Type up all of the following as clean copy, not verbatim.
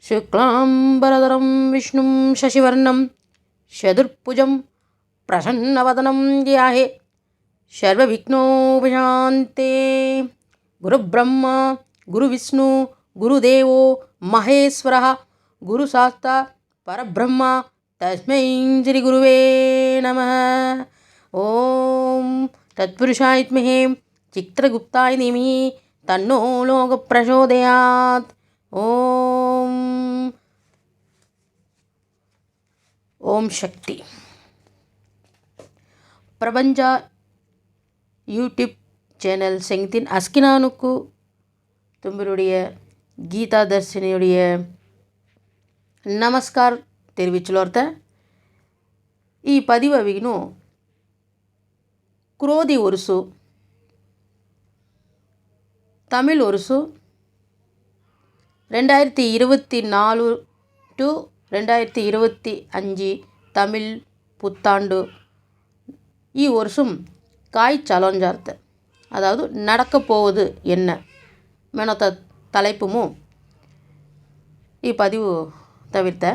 शुक्लाम्बरधरं विष्णुं शशिवर्णं चतुर्भुजं प्रसन्नवदनं ध्याये सर्वविघ्नोपशान्ते। गुरुब्रह्मा गुरुविष्णु गुरुदेवो महेश्वरः गुरुसाक्षात् परब्रह्म तस्मै श्रीगुरुवे नमः। ओम तत्पुरुषाय विद्महे चित्रगुप्ताय धीमहि तन्नो लोकः प्रचोदयात्। ஓம் சக்தி. பிரபஞ்ச யூடியூப் சேனல் செங்கித்தின் அஸ்கினானுக்கு தும்பருடைய கீதா தர்ஷினியுடைய நமஸ்கார் தெரிவிச்சுலோர்த்த ಈ ಪದಿವವಿಗೂ ಕ್ರೋಧಿ ಒರುಸು தமிழ் ஒருசு 2024 to 2025 தமிழ் புத்தாண்டு ಈ வருஷம் காய் சலஞ்சார்த்த அதாவது நடக்க போவது என்ன மெனத்த தலைப்புமு ಈ பதிவு தவிர்த்த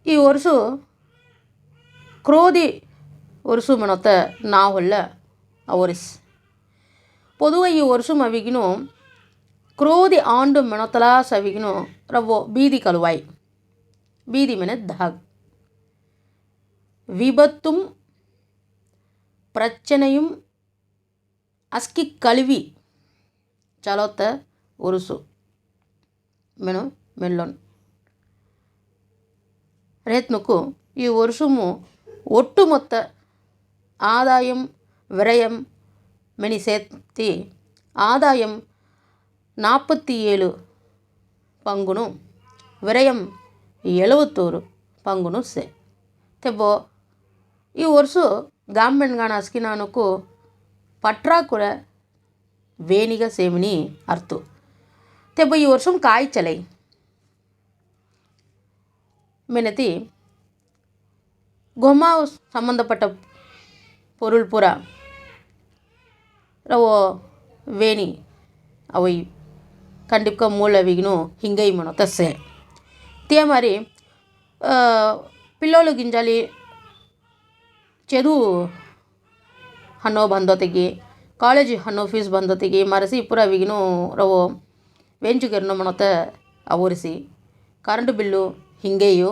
ಈ ವರ್ಷ ಕ್ರೋಧಿ ವರ್ಷ ಮೆನತ್ತ ನಾವಲ್ಲ ಅವರಿಸ್ பொதுவாக ಈ ವರ್ಷ ಅವಿಗಿನು ಕ್ರೋಧಿ ಆಂಡು ಮೆನತಲ ಸವಿಗಿನು ರವೋ ಬೀದಿ ಕಲುವಾಯಿ ಬೀದಿ ಮೆನೆ ದಾಗ್ விபத்தும் பிரச்சனையும் அஸ்கி கழுவி ಚಲೋತ್ತ ಒರುಸು ಮೆನು ಮೆಲ್ಲೊನ್ రైతునకు ఈ వర్షము ఒట్టుమొత్త ఆదాయం వ్యయం మెని సేతి ఆదాయం 47 ಪಂಗುನು ವ್ಯయం 71 ಪಂಗುನು ಸೆ ತೆಬೋ ಈ ವರ್ಷ ಗಾಂಬೆಣ್ಗಾಣ ಅಸ್ಕಿನಾನುಕು ಪಟ್ರಾಕುರ ವೇಣಿಗ ಸೇಮಿನಿ ಅರ್ತು ತೆಬೋ ಈ ವರ್ಷಂ ಕಾಯ್ಚಲೈ மெனத்தி கொம்மா சம்பந்தப்பட்ட பொருள் பூரா ரவோ வேணி அவை கண்டிப்பாக மூலவிகினு ಹಿಂಗೈ ಮನೊತಸೆ తే మరి పిల్లోలు గింజాలి చదువు ಹನ್ನೋ ಬಂದೊತ್ತಿಗೆ ಕಾಲೇಜ್ ಹನ್ನೋ ಫೀಸ್ ಬಂದೊತ್ತಿಗೆ ಮರಸಿ ಪೂರ ವಿಗಿನು ರವೋ ವೇಂಚುಗೆರ್ನೋ ಮನೊತ್ತ ಅವರಿಸಿ ಕರೆಂಟ್ ಬಿಲ್ಲು ಹಿಂಗೆಯು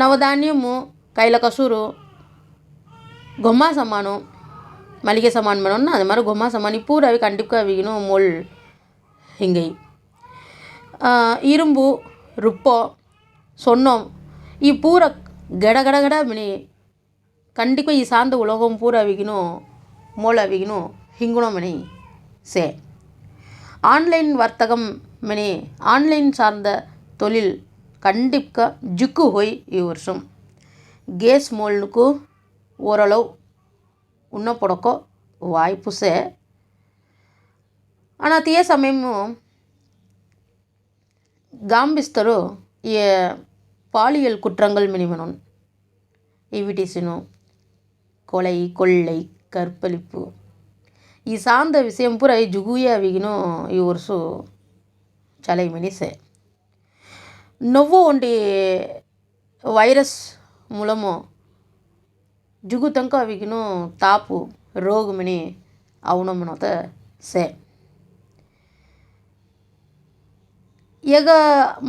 ನವಧಾನ್ಯಮು ಕೈಲ ಕಸೂರು ಗೊಮ್ಮ ಸಮಾನು ಮಲ್ಲಿಗೆ ಸಮಾನು ಮೇನೋನ್ನ ಅದು ಮಾರು ಗೊಮ್ಮ ಸಮಾನು ಪೂರ ಅವಿ ಕಂಡಿಪ್ಕ ಅವಿಗಿನು ಮೋಳ್ ಹಿಂಗೈ இரும்பு ருப்போ சொன்னோம் ಈ ಪೂರ ಗಡ ಮಿನಿ ಕಂಡಿಪ್ಕ ಈ ಸಾಂದ ಉಲೋಗಂ ಪೂರ ಅವಿಗಿನು ಮೋಳ ಅವಿಗಿನು ಹಿಂಗುಣೋ ಮಿನಿ ಸೇ ஆன்லைன் வர்த்தகம் ಮಿನಿ ஆன்லைன் சார்ந்த தொழில் கண்டிப்பாக ஜுக்கு ஹோய் ಈ வருஷம் கேஸ் மோல்னுக்கு ஓரளவு உண்ண பொடக்கோ வாய்ப்பு சே ஆனால் தே ಸಮಯము காம்பிஸ்தரு பாலியல் குற்றங்கள் மினிமனும் இவிடிசினு கொலை கொள்ளை கற்பழிப்பு ಈ ಸಾಂದ ವಿಷயம் ಪೂರ ಈ ಜುಗುಯ ಅವಿಗಿನೂ ಈ ವರ್ಷ ಚಲೈ ಮಿನಿಸೆ నవ్వు వంటి వైరస్ మూలము జుగుతంక అవిగిను తాపు ರೋಗಮಿನಿ ಅವನಮ್ಮನೋತ ಸೆ ಈಗ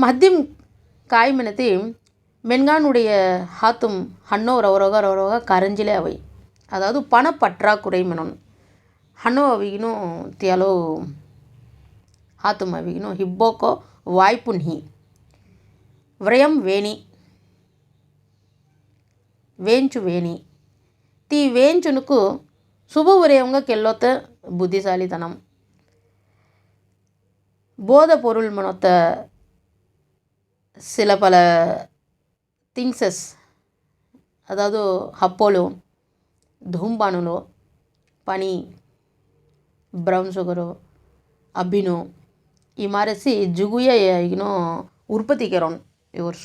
ಮಧ್ಯಮ ಕಾಯಿ ಮೆನತಿ மென்கானுடைய ஹாத்தும் ஹன்னோ ரவரோக கரஞ்சிலே அவை அதாவது பணப்பற்றாக்குறை மெனோன் ஹன்னோ அவிகினு தியாலோ ஹாத்தும் அவிகினு ಹಿಬ್ಬೋಕೋ ವಾಯ್ಪುನ್ಹಿ ವ್ರಯಂ ವೇಣಿ ವೇಂಚು ವೇಣಿ ती వేంచునుకు శుభవ్రయంగా కెల్లొత్త బుద్ధిశాలితనం போத பொருள் மனொத்த சில பல திங்ஸஸ் அதாவது హప్పోలు ధూమపానులు పని బ్రౌన్ షుగరు ಅಬ್ಬಿನು ಈ ಮಾರಸಿ ಜುಗುಯ ಈಗಿನೋ ಉತ್ಪತ್ತಿಗೆರೋನ್ ಈ ವರ್ಷ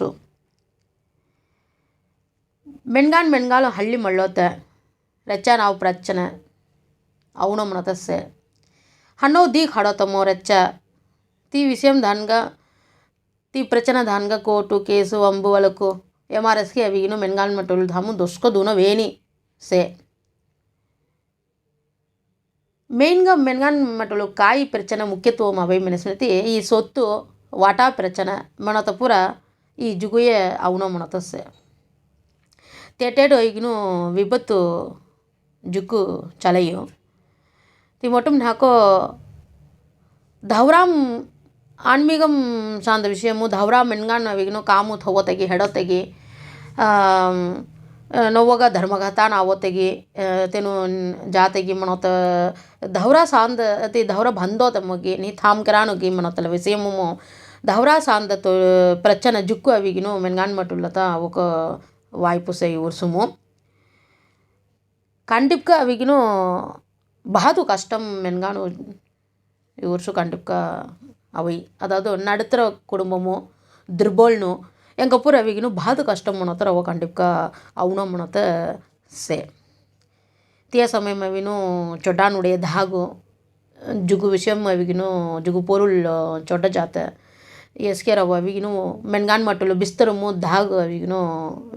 ಮೆಣ್ಗಾಲು ಹಳ್ಳಿ ಮಳ್ಳೋತ ರೆಚ್ಚ ನಾವು ಪ್ರಚ್ಚನೆ ಅವನು ಮನತಸ್ಸೆ ಹಣ್ಣೋ ದೀಕ್ ಹಾಡೋತಮ್ಮೋ ರೆಚ್ಚ ती விஷயம் தான்கா ती பிரச்சனை தான்கா கோர்ட்டு கேஸு வம்பு வழக்கு எம்ஆர்எஸ்க்கு அவிகினு மென்கான் மட்டொல் தாமு தொஸ்கோ தூன வேணி சே మెయిన్గా మెన్గాన్ మటలు కాయి ప్రచన ముఖ్యత్వం అవి మెనసినతి ఈ సొత్తు వాటా ప్రచన మనత ಪೂರ ಈ ಜುಗುಯೆ ಅವನ ಮನತಸ್ಸೆ ತೆಟೆಡು ಈಗಿನೂ ವಿಪತ್ತು ಜುಕ್ಕು ಚಲೆಯು ती மட்டும் நாக்கோ धावराम आण्मीगम सांद विषयमु धावरा मेनगान अविगनो कामु थवोतेगी हेडोतेगी नव्वग धर्मघतान आवोतेगी तेनु जातेगी मनोत धावरा सांद ती धावरा बंदो तमगी नी थाम करानुगी मनोतल विषयमु धावरा सांद तो प्रचन जुक्कु अविगनो मेनगान मटुलता ఒక वाइपु से उर्सुमु कंडिप्का अविगनो बहुत कष्टम मेनगानु वर्षु कंडिप्का अवै अदावदु नडुत्तर कुटुंबमु दुर्बलनु ಎಂಕಪೂರ ಅವಿಗಿನು ಭಾಳ ಕಷ್ಟ ಮನೋತರ ಅವ ಕಂಡಿಪ್ಕ ಅವನ ಮನೋತ ಸೆ ತಿಯ ಸಮಯ ಅವಿನು ಚೊಡ್ಡಾನುடைய धागु जुगु विषयम अविगिनु जुगु पोरुल चोड्ड जात एस्के रव अविगिनु मेनगान मटुಲು बिस्तरमु धागु अविगिनु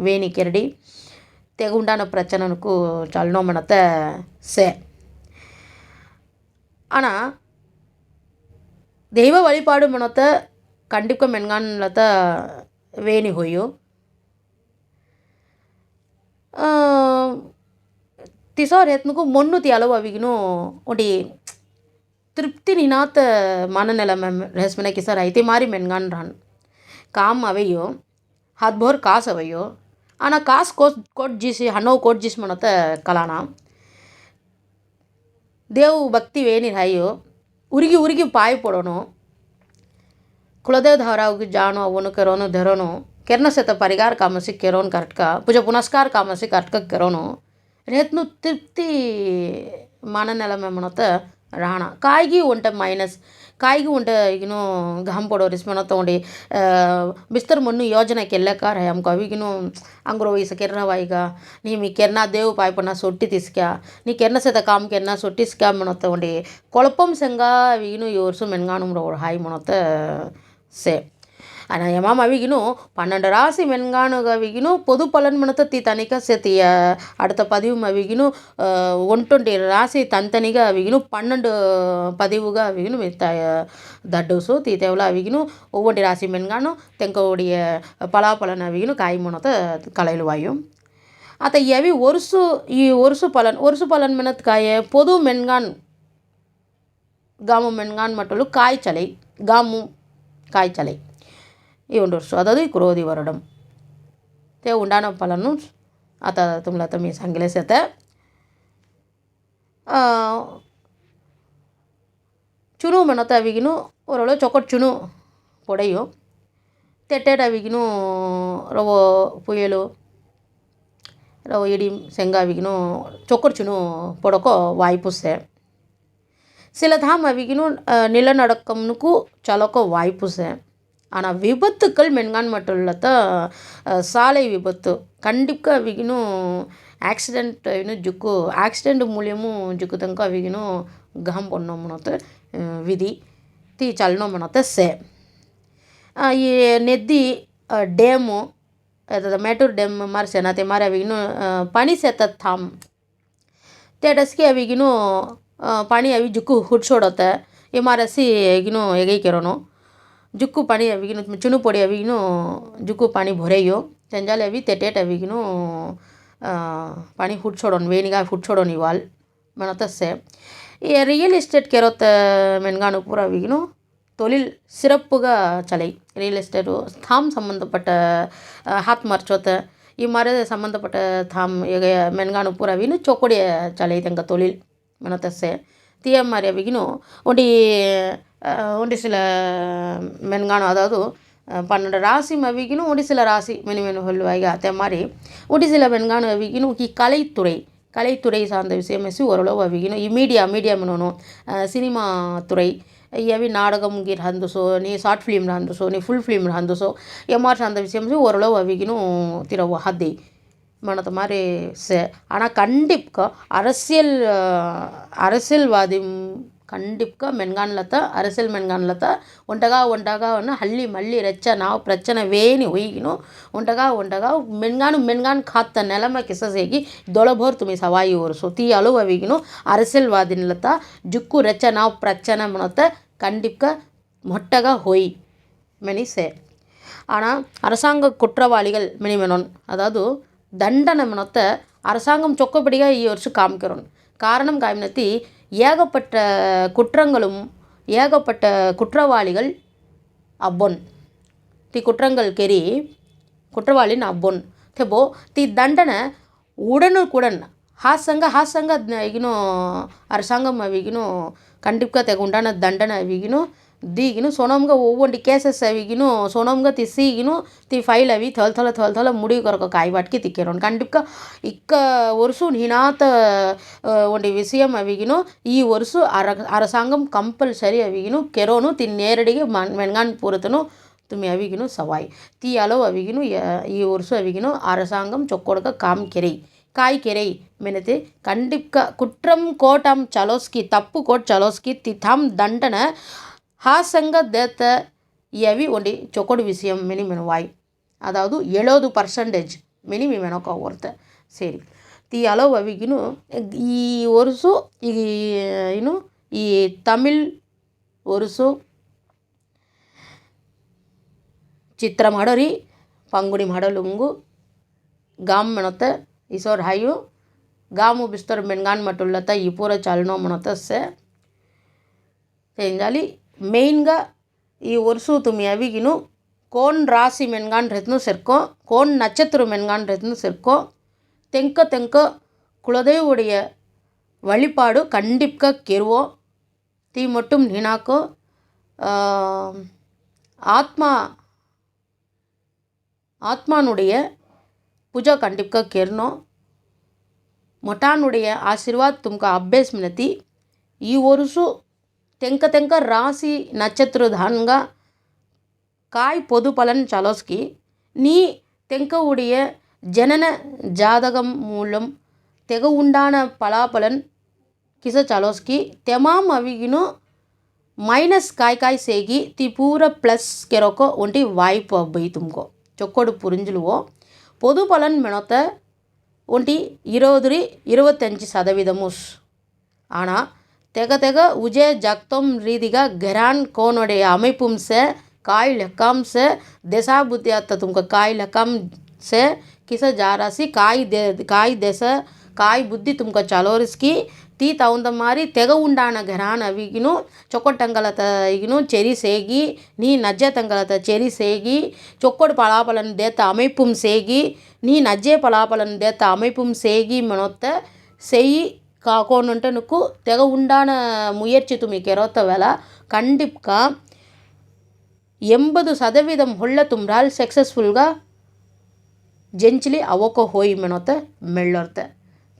वेणी केरडी तेगुंडान प्रचननकु चलनो मनत से आना தெய்வ வழிபாடு மனத்தை கண்டிப்பாக மென்கான்லத்த வேணி ஹோயோ तिसोर हेतनुकु मोन्नु तियालो अविगिनु ओटी तृप्ति निनात माननेला में रहस्मने किसर आइते मारी मेनगान रान काम अवेयो हाथ भोर कास अवेयो आना कास कोट जिसी हनो कोट जिस मनत कलाना देव भक्ति वेनी रायो उरिगी उरिगी पाय पड़ोनो कुलदेव धारावगी जानो अवनु करोनो धरोनो केरन से तो परिगार कामसी केरोन कटका पूजा पुनस्कार कामसी कटका केरोनो रेतनु तृप्ति माननेला में मनत राणा कायगी उंट माइनस कायगी उंट इगिनो घाम पड़ो रिस्मनो तोंडी बिस्तर मन्नु योजना केल्लकार है हमको अविगिनो अंगरो इस केरना वाइगा नी मी केरना देव पाय पना सोट्टी तिस्क्या नी केरना से त काम केरना सोट्टिस्क्या मनत तोंडी कोळपम संगा अविगिनो योर्सु मेनगानुम रो हाई मनत से ana yamam aviginu 12 ராசி மென்கானுக அவிகினு பொது பலன் மனத்த தி தனிக செத்திய அடுத்த பதிவு அவிகினு 120 ராசி தந்தனிக அவிகினு 12 பதிவுக அவிகினு ಮಿತ್ತಾಯ ದಡ್ಡೋಸು ತಿ ತೆವಲ ಅವಿಗಿನು ಒವ್ವೊಂಡಿ ರಾಶಿ ಮೆನ್ಗಾನು ತೆಂಕೋಡಿಯ ಫಲಾಫಲನ ಅವಿಗಿನು ಕಾಯಿ ಮನತ ಕಳೆಯಲುವಾಯು ಆತ ಯವಿ ಒರುಸು ಪಲನ್ ಮೆನತ್ ಕಾಯ பொது மென்கான் गामु மென்கான் மட்டಲು ಕಾಯಿ ಚಲೈ गामु ಕಾಯಿ ಚಲೈ ಈ ಒಂದು ವರ್ಷ ಅದಾದು ಕ್ರೋಧಿ वरडम ते उंडाना फलानु आता तुम्हाला तर मी सांगलेच येते चुनू म्हणत अविगिनु ओरळो चोकट चुनू पोडेयो तेटेड अविगिनु रवो पुयलो रवो इडी सेंगा अविगिनु चोकट चुनू पोडको वाइपुसे சில தாம் அவிகினு நிலநடுக்கம்னுக்கு சலக்கோ வாய்ப்புசே ஆனால் விபத்துக்கள் மென்கான் மட்டುಲ್ಲತ ಸಾಲೆ ವಿಪತ್ತು ಕಂಡಿಪ್ಕ ಅವಿಗಿನು ಆಕ್ಸಿಡೆಂಟ್ ಇನ್ನು ಜುಕ್ಕು ಆಕ್ಸಿಡೆಂಟ್ ಮೂಲ್ಯಮು ಜುಕ್ಕು ತನಕ ಅವಿಗಿನು ಗಹಂ ಪೊನ್ನೋ ಮನೋತೆ ವಿಧಿ ತಿ ಚಲನೋ ಮನೋತೆ ಸೆ ಈ ನೆದ್ದಿ ಡ್ಯಾಮು ಮೇಟೂರ್ ಡ್ಯಾಮ್ ಮಾರ್ಸೆನ ते मारे अविगिनु पाणी सेतात थांब ते डसके अविगिनु पाणी अवी जुक्ಕು ಹುಡ್ಸೋಡತ್ತೆ ಈ ಮಾರಸಿ ಈಗಿನು ಎಗೈ ಕೆರೋನು जुक्कु पानी अविगिनु चुनु पोड़ी अविगिनु जुक्कु पानी भोरेयो चंजाले अवी तेटेट अविगिनु पानी हुड्सोडोन वेनिगा हुड्सोडोन इवाल मनतस्से ये रियल एस्टेट केरोत ಮೆನ್ಗಾನು ಪೂರ ಅವಿಗಿನು ತೊಲಿಲ್ ಸಿರಪ್ಪುಗ ಚಲೈ ರಿಯಲ್ ಎಸ್ಟೇಟು ಥಾಮ್ ಸಂಬಂಧಪಟ್ಟ ಹಾತ್ ಮರ್ಚೋತ ಈ ಮಾರೆ ಸಂಬಂಧಪಟ್ಟ ಥಾಮ್ ಈಗ ಮೆನ್ಗಾನು ಪೂರ ಅವಿನು ಚೋಕೊಡಿಯ ಚಲೈ ತೆಂಗ ತೊಲಿಲ್ मनतस्से ती मारे अविगिनु ಒಂಡಿ ಸಿಲ ಮೆನ್ಗಾನು ಅದಾವುದು 12 ರಾಶಿ ಅವಿಗಿನು ಒಂಡಿ ಸಿಲ ರಾಶಿ ಮೆನು ಹೊಲ್ಲುವಾಗ ಅತೆ ಮಾರಿ ಒಂಡಿ ಸಿಲ ಮೆನ್ಗಾನು ಅವಿಗಿನು ಈ கலைத்துறை சார்ந்த விஷயமேசி ஓரளவு அவிகினு ಈ மீடியா ಮನೋನು ಸಿನಿಮಾ ತುರೈ ಯವಿ ನಾಟಕಂ ಗಿರ್ ಹಂದುಸೋ ನೀ ಶಾರ್ಟ್ ಫಿಲ್ಮ್ ಹಂದುಸೋ ನೀ ಫುಲ್ ಫಿಲ್ಮ್ ಹಂದುಸೋ ಎಮಾರ್ ಸಾಂದ ವಿಷಯಮೇಸಿ ಓರಳವು ಅವಿಗಿನು ತಿರವು ಹದ್ದಿ மனத மாதிரி ஆனால் கண்டிப்பாக அரசியல்வாதி கண்டிப்பாக மென்கான்லத்த அரசியல் மென்கான்லத்த ஒண்டகா ಹಳ್ಳಿ ಮಳ್ಳಿ ರೆಚ್ಚ ನಾವು ಪ್ರಚನೆ ವೇನಿ ಒಯ್ಗಿನು ಒಂಟಗ ಮೆನ್ಗಾನ್ ಖಾತ್ತ ನೆಲಮ ಕಿಸಸೇಗಿ ದೊಳಭೋರ್ ತುಮಿ ಸವಾಯಿ ಓರ್ಸು ತೀ ಅಳುವವಿಗಿನು அரசியல்வாதினிலத்த ಜುಕ್ಕು ರೆಚ್ಚ ನಾವು ಪ್ರಚನೆ ಮನೊತ್ತ கண்டிப்பாக மொட்டகா ஹோய் மெனி சே ஆனால் அரசாங்க குற்றவாளிகள் மெனி மெனோன் அதாவது தண்டனை மனொத்த அரசாங்கம் சொக்கப்படிగా ఈ வருஷம் காமிக்கிறோம் காரணம் காமினத்தி ஏகப்பட்ட குற்றங்களும் ஏகப்பட்ட குற்றவாளிகள் அவ்வொன் தி குற்றங்கள் கெரி குற்றவாளின் அவ்வொன் தெப்போ தி தண்டனை உடனுக்குடன் ಹಾಸಂಗ ಈಗಿನೂ அரசாங்கம் ಅವಿಗಿನೂ கண்டிப்பாக ತೆಗುಂಡಾನ ದಂಡನ ಅವಿಗಿನೂ ದೀಗಿನೂ ಸೋನಮ್ಗ ಒವ್ವಂಡಿ ಕೇಸಸ್ ಅವಿಗಿನೂ ಸೋನಮ್ಗ ತಿ ಸೀಗಿನೂ ತಿ ಫೈಲ್ ಅವಿ ಥಲ முடிவு కొరకు కాయవాటికి తిక్కేరోన్ கண்டிப்பாக இக்க ஒருசு ஹினாத்த ஒண்டி விஷயம் ಅವಿಗಿನೂ ಈ ವರ್ಷು அரசாங்கம் ಕಂಪಲ್ಸರಿ ಅವಿಗಿನೂ ಕೆರೋನು ತಿ ನೇರಡಿಗೆ ಮೆನ್ಗಾನ್ ಪೂರತನು ತುಮಿ ಅವಿಗಿನೂ ಸವಾಯಿ ತಿ ಅಲೋ ಅವಿಗಿನೂ ಈ ವರ್ಷು ಅವಿಗಿನೂ அரசாங்கம் ಚೊಕ್ಕೊಡಕ ಕಾಮ್ ಕೆರೈ ಕಾಯಿ ಕೆರೈ ಮೆನತೆ கண்டிப்பாக குற்றம் கோட்டாம் சலோஸ்கி தப்பு கோட் சலோஸ்கி திதாம் தண்டனை ಹಾಸಂಗ ದೇತ ಎವಿ ಒಂಡಿ ಚೊಕೊಡು ವಿಷಯ ಮಿನಿ ಮೆನುವಾಯ್ ಅದಾವುದು 70% ಮಿನಿ ಮೆನೊಕ ಹೊರ್ತೆ ಸರಿ ತಿ ಹಲವು ಅವಿಗಿನೂ ಈ ವರ್ಷು ಈ ಏನು ಈ ತಮಿಳ್ ವರ್ಷು ಚಿತ್ರ ಮಾಡೋರಿ ಪಂಗುಡಿ ಮಾಡಲುಂಗು ಗಾಮ್ ಮೆನೊತ್ತೆ ಈಸೋರ್ ಹಾಯು ಗಾಮು ಬಿಸ್ತರ್ ಮೆನ್ಗಾನ್ ಮಟ್ಟುಳ್ಳತ್ತ ಈ ಪೂರ ಚಾಲನೋ ಮನೊತ್ತ ಸೇಂಜಾಲಿ మెయిన్గా ఈ ವರ್ಷು ತುಮಿ ಅವಿಗಿನೂ ಕೋನ್ ರಾಶಿ ಮೆನ್ಗಾನ್ ರೆತ್ನು ಸೇರ್ಕೋ ಕೋನ್ ನಕ್ಷತ್ರ மென்கான் ರೆತ್ನು ಸೇರ್ಕೋ தெங்க குலதெய்வடைய வழிபாடு கண்டிப்பாக கெருவோ தீ மட்டும் நினாக்கோ ஆத்மானுடைய பூஜா கண்டிப்பாக கெர்னோ ಮೊಟಾನುடைய ಆಶೀರ್ವಾದ ತುಮಕ ಅಭ್ಯಾಸ ಮಿನತಿ ಈ ವರ್ಷು ತೆಂಕ ರಾಶಿ ನಕ್ಷತ್ರ ಧಾನ್ಗ ಕಾಯ್ பொது பலன் சலோஸ்கி நீ தெங்க உடைய ஜனன ஜாதகம் மூலம் தெக உண்டான பலாபலன் கிச சலோஸ்கி தெமாம் அவிகினு மைனஸ் காய் சேಗಿ ತಿ ಪೂರ ಪ್ಲಸ್ ಕೆರೊಕೋ ಒಂಟಿ ವಾಯ್ಪು ಅಬ್ಬೈ ತುಮಕೋ ಚೊಕ್ಕೊಡು ಪುರಿಂಜುಲುವೋ பொது பலன் மெனொத்த ஒண்டி 20-25% ஆனால் தெக உஜே ஜக்தம் ரீதிகா கெரான் கோனுடைய அமைப்பும் சே காய் லெக்காம் சே திசா புத்தியாத்த தும்க காய் லெக்காம் சே கிச ஜாராசி காய் திச காய் புத்தி தும்க சலோரிஸ்கி ತೀ ತಗೊಂಡ ಮಾರಿ ತೆಗ ಉಂಡಾನ ಘರಾನ್ ಅವಿಗಿನೂ ಚೊಕ್ಕೊಟ್ಟಂಗಲತ ಈಗಿನೂ ಚೆರಿ ಸೇಗಿ ನೀ ನಜ್ಜೆ ತಂಗಲತ ಚೆರಿ ಸೇಗಿ ಚೊಕ್ಕೊಡು ಪಲಾಪಲನ್ ದೇತ அமைப்பும் ಸೇಗಿ ನೀ ನಜ್ಜೆ ಪಲಾಪಲನ್ ದೇತ அமைப்பும் ಸೇಗಿ ಮನೊತ್ತ செய் காக்கோன்னுட்டு தெக உண்டான முயற்சி துமி கெரோத்த வேலை கண்டிப்பாக 80% ಹೊಳ್ಳ ತುಂಬ್ರಾಲ್ ಸಕ್ಸಸ್ಫುಲ್గా ಜೆಂಚಿಲಿ ಅವಕೋ ಹೋಯಿ ಮೆನೊತ್ತ ಮೆಳ್ಳೊರ್ತೆ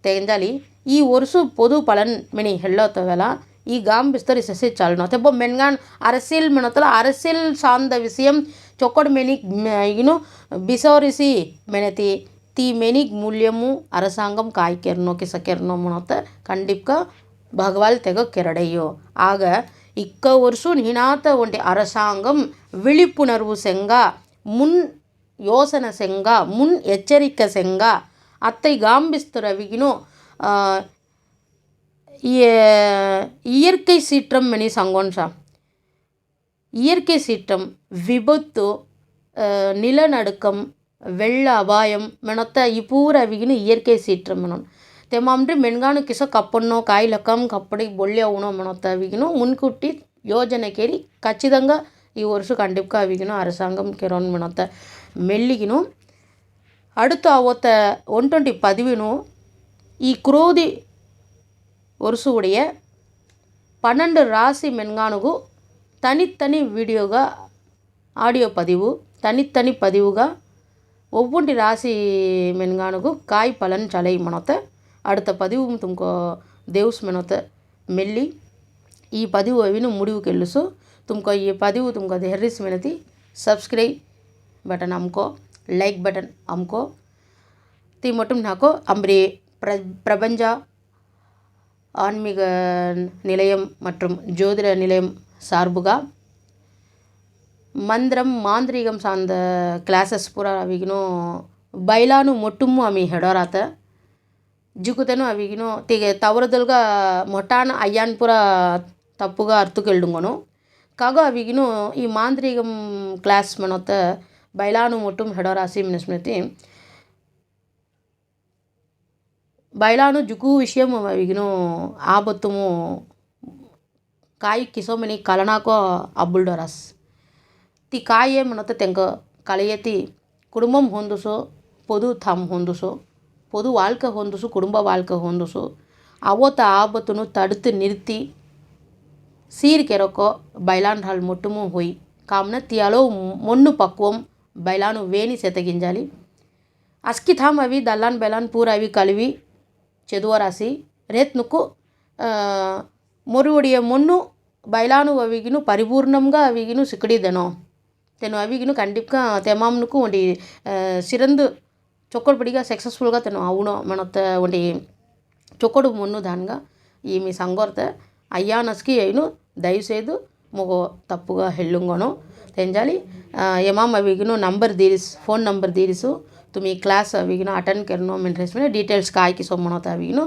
ತೆಂಜಾಲಿ ಈ ವರ್ಷ பொது பலன் மெனி ஹெல்லோத்த வேலை ಈ ಗಾಮ್ ಬಿಸ್ತರಿ ಸಸಿ ಚಾಲನ ತೆಬ್ಬ ಮೆನ್ಗಾನ್ அரசியல் ಮೆನೊತ್ತಲ அரசியல் ಸಾಂದ ವಿಷಯಂ ಚೊಕ್ಕಡು ಮೆನಿಗ್ ಇನ್ನು ಬಿಸೋರಿಸಿ ಮೆನತಿ தி மெனிக் மூல்யமும் அரசாங்கம் காய்க்கிறனோ கிசக்கிறனோ மனொத்த கண்டிப்பாக பகவால் தெக கெரடையோ ஆக இக்க வருஷம் ஹினாத்த ஒண்டி அரசாங்கம் விழிப்புணர்வு செங்கா முன் யோசனை செங்கா முன் எச்சரிக்கை செங்கா அத்தை காம்பிஸ்துரவிகினோ இயற்கை சீற்றம் மெனி சங்கோன்சா இயற்கை சீற்றம் விபத்து நிலநடுக்கம் வெள்ள அபாயம் ಮೆನೊತ್ತ ಈ ಪೂರ ಅವಿಗಿನ ಇಯರ್ಕೆ ಸೀಟ್ರ ಮೆನೊನ್ ತೆಮಾಮ್ರಿ ಮೆನ್ಗಾನು ಕಿಸ ಕಪ್ಪಣ್ಣೋ ಕಾಯಿ ಲಕ್ಕಂ ಕಪ್ಪಡಿ ಬೊಳ್ಳೆ ಅವನೋ ಮೆನೊತ್ತ ಅವಿಗಿನೂ ಮುನ್ಕುಟ್ಟಿ ಯೋಜನೆ ಕೇರಿ ಖಚಿతంగా ಈ ವರ್ಷ கண்டிப்பாக ಅವಿಗಿನೂ அரசாங்கம் ಕೆರೋನ್ ಮೆನೊತ್ತ மெல்லிகினೂ அடுத்து அவத்த 120 ಈ ಕ್ರೋಧಿ ವರ್ಷುடைய 12 ராசி மென்கானுகு தனித்தனி வீடியோగా ఆడియో பதிவு தனித்தனி பதிவுగా ಒವ್ವಂಟಿ ರಾಶಿ ಮೆನ್ಗಾನುಗು ಕಾಯಿ ಪಲನ್ ಚಲೈ ಮನೊತ್ತೆ அடுத்த பதிவு ತುಮಕೋ ದೇವ್ಸ್ ಮೆನೊತ್ತೆ ಮೆಲ್ಲಿ ಈ பதிவு ಅವಿನು ಮುಡಿವು ಕೆಲ್ಲುಸು ತುಮಕೋ ಈ பதிவு ತುಮಕೋ ಹೆರ್ರಿಸ್ ಮೆನತಿ ಸಬ್ಸ್ಕ್ರೈಬ್ ಬಟನ್ ಅಮ್ಕೋ ಲೈಕ್ ಬಟನ್ ಅಮ್ಕೋ ತಿ ಮೊಟ್ಟಂ ನಾಕೋ ಅಂಬ್ರಿ ಪ್ರಪಂಚ ஆன்மீக நிலையம் மற்றும் ஜோதிட நிலையம் சார்புగా ಮಂತ್ರಂ ಮಾಂತ್ರಿಕಂ ಸಾಂದ ಕ್ಲಾಸಸ್ ಪೂರ ಅವಿಗಿನೂ ಬೈಲಾನು ಮೊಟ್ಟುಮ್ಮು ಅಮಿ ಹೆಡೋರಾತ ಜಿಗುತೆನು ಅವಿಗಿನೂ ತಿಗೆ ತವರದಲ್ಗ ಮೊಟಾನ ಅಯ್ಯಾನ್ ಪೂರ ತಪ್ಪುಗ ಅರ್ತುಕೆಳ್ಡುಂಗನು ಕಾಗೋ ಅವಿಗಿನೂ ಈ ಮಾಂತ್ರಿಕಂ ಕ್ಲಾಸ್ ಮನೋತ ಬೈಲಾನು ಮೊಟ್ಟುಮ್ ಹೆಡೋರಾಸಿ ಮಿನಸ್ಮೃತಿ ಬೈಲಾನು ಜುಗು ವಿಷಯಂ ಅವಿಗಿನೂ ಆಬತ್ತುಮು ಕಾಯಿ ಕಿಸೋಮನಿ ಕಲನಾಕೋ ಅಬ್ಬುಲ್ಡೋರಾಸ್ ती काय आहे म्हणत तेंका ಕಳೆಯತಿ ಕುಟುಂಬಂ ಹೊಂದಿಸೋ ಪೊದು ಥಮ್ ಹೊಂದಿಸೋ பொது வாழ்க்கை ಹೊಂದಿಸು ಕುಟುಂಬ வாழ்க்கை ಹೊಂದಿಸು ಅವತ್ತ ಆಬತ್ತುನು ತடுத்து நிறுத்தி சீர்கெரக்கோ బైలాన్ హాల్ మొట్టుము హోయి కామన తియాలో మొన్ను పక్వం బైలాను వేని సెతగించాలి అస్కి థామ్ అవి దల్లాన్ బైలాన్ పూర అవి కలివి చెదువరాసి రేత్నుకు మొరువడియ మొన్ను బైలాను అవిగిను పరిపూర్ణంగా అవిగిను సిక్కడిదెనో తెను అవిగిను కండిప్గా తెమాంనుకు ಒಂಡಿ ಸಿರಂದು ಚೊಕ್ಕಡು ಬಿಡಿಗ ಸಕ್ಸಸ್ಫುಲ್గా తెను అవునో మనత ಒಂಡಿ ಚೊಕ್ಕಡು ಮೊನ್ನು ದಾನ್ಗ ಈ మీ సంగోర్త అయ్యానస్కి అయిను దయచేదు మొగో తప్పుగా హెళ్ళుంగోను తెంజాలి ఎమాం అవిగిను ನಂಬರ್ ದೀರಿಸ್ ಫೋನ್ ನಂಬರ್ ದೀರಿಸು तुम्ही क्लास अविगिनो अटेंड करनो इंटरेस्ट में डीटेल्स काय की सोम मनोता अविगिनो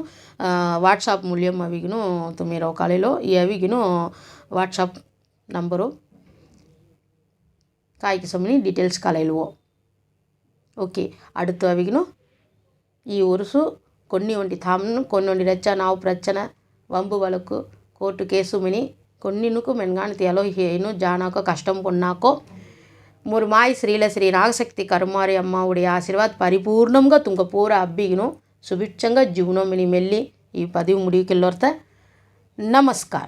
वाट्साप मूल्यम अविगिनो तुम्ही रोकालेलो ಈ ಅವಿಗಿನು ವಾಟ್ಸಪ್ ನಂಬರು ಕಾಯ್ಕಿ ಸೊಮ್ಮನಿ ಡೀಟೇಲ್ಸ್ ಕಾಲೇಲುವೋ ఓకే அடுத்து అవిగిను ఈ ఉరుసు కొన్ని ఒంటి థామ్ను కొన్ని ఒంటి రెచ్చ నావు ప్రచ్చన వంబు వలకు కోర్టు కేసు మిని కొన్నినుకు మెన్గాని తీయాలో హేను జానాకో కష్టం కొన్నాకో మురుమాయి శ్రీల శ్రీ నాగశక్తి కరుమారి అమ్మవుడి ఆశీర్వాద్ పరిపూర్ణంగా తుంగ పూర అబ్బిగిను సుభిక్షంగా జీవనోమిని మెల్లి ఈ 10 ಮುಡಿಕೆಲ್ಲೋರ್ತ ನಮಸ್ಕಾರ.